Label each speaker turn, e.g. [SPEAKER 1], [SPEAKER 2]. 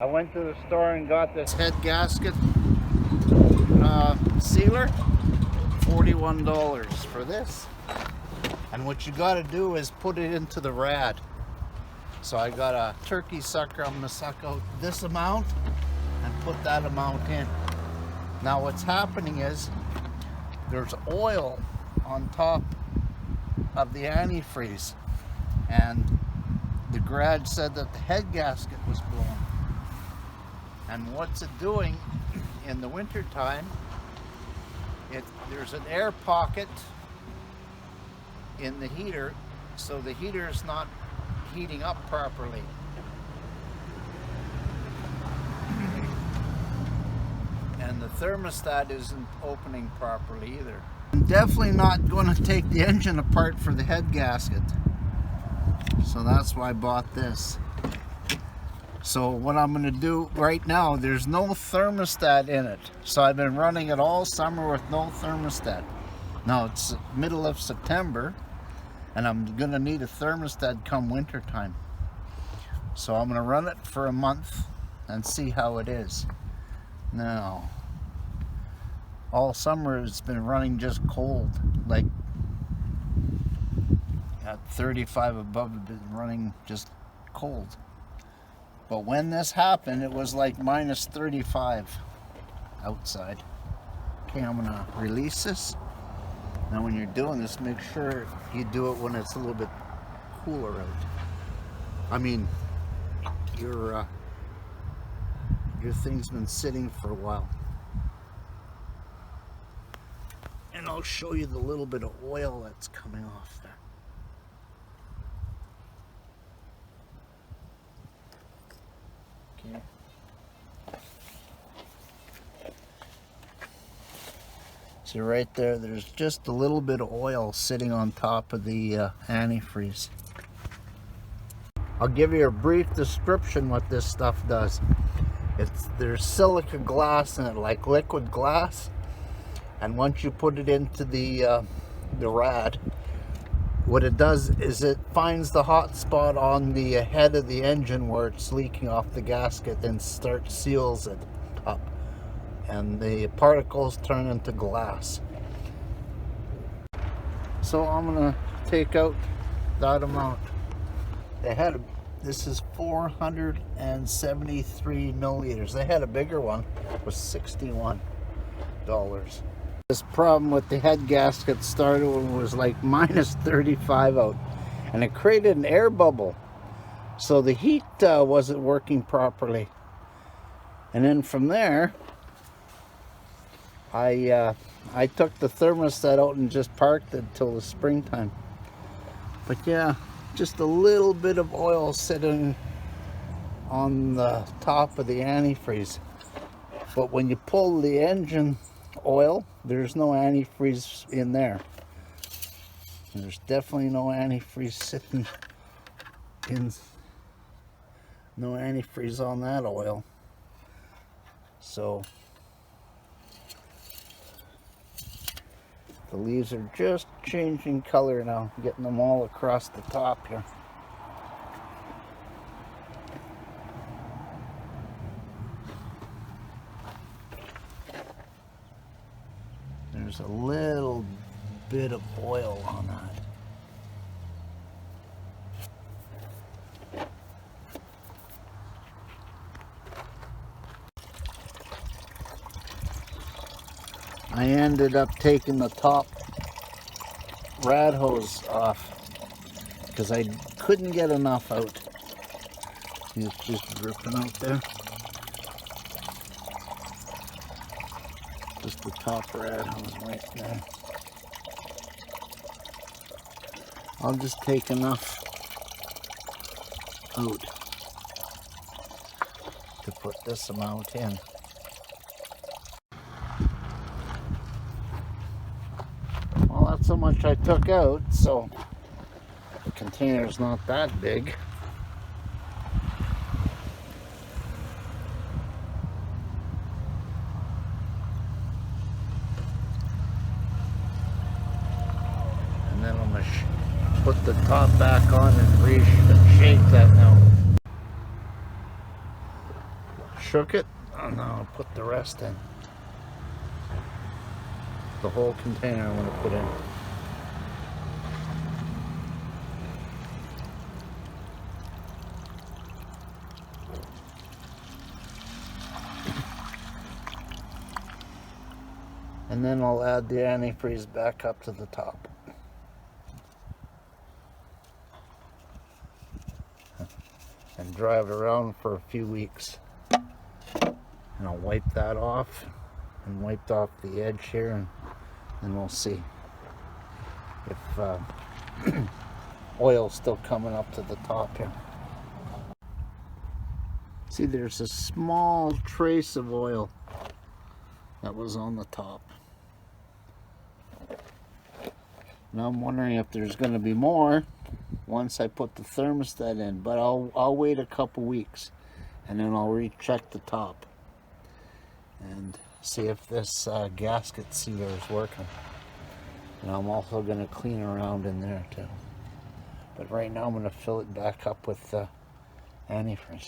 [SPEAKER 1] I went to the store and got this head gasket sealer, $41 for this. And what you got to do is put it into the rad. So I got a turkey sucker. I'm going to suck out this amount and put that amount in. Now what's happening is there's oil on top of the antifreeze, and the garage said that the head gasket was blown. And what's it doing in the winter time? There's an air pocket in the heater, so the heater is not heating up properly. And the thermostat isn't opening properly either. I'm definitely not going to take the engine apart for the head gasket, so that's why I bought this. So what I'm going to do right now, there's no thermostat in it. So I've been running it all summer with no thermostat. Now it's middle of September and I'm going to need a thermostat come winter time. So I'm going to run it for a month and see how it is. Now, all summer it's been running just cold, like at 35 above, it's been running just cold. But when this happened, it was like minus 35 outside. Okay, I'm gonna release this. Now when you're doing this, make sure you do it when it's a little bit cooler out. I mean, your thing's been sitting for a while. And I'll show you the little bit of oil that's coming off there. Okay. See right there, there's just a little bit of oil sitting on top of the antifreeze. I'll give you a brief description what this stuff does. There's silica glass in it, like liquid glass, and once you put it into the rad, what it does is it finds the hot spot on the head of the engine where it's leaking off the gasket and seals it up, and the particles turn into glass. So I'm gonna take out that amount. This is 473 milliliters. They had a bigger one, it was $61. This problem with the head gasket started when it was like minus 35 out, and it created an air bubble, so the heat wasn't working properly. And then from there, I took the thermostat out and just parked it till the springtime. But yeah, just a little bit of oil sitting on the top of the antifreeze. But when you pull the engine oil, there's no antifreeze in there. And there's definitely no antifreeze sitting in, no antifreeze on that oil. So the leaves are just changing color now, getting them all across the top here. There's a little bit of oil on that. I ended up taking the top rad hose off because I couldn't get enough out. It's just dripping out there. Just the top rad hose right there. I'll just take enough out to put this amount in. Well, that's how much I took out, so the container's not that big. And then I'm going to put the top back on and shake that now. shook it, and now I'll put the rest in. The whole container I'm going to put in. And then I'll add the antifreeze back up to the top. And drive it around for a few weeks. And I'll wipe that off and wiped off the edge here, and then we'll see if oil's still coming up to the top here. See, there's a small trace of oil that was on the top. Now I'm wondering if there's going to be more once I put the thermostat in, but I'll wait a couple weeks and then I'll recheck the top and see if this gasket sealer is working. And I'm also going to clean around in there too. But right now I'm going to fill it back up with antifreeze.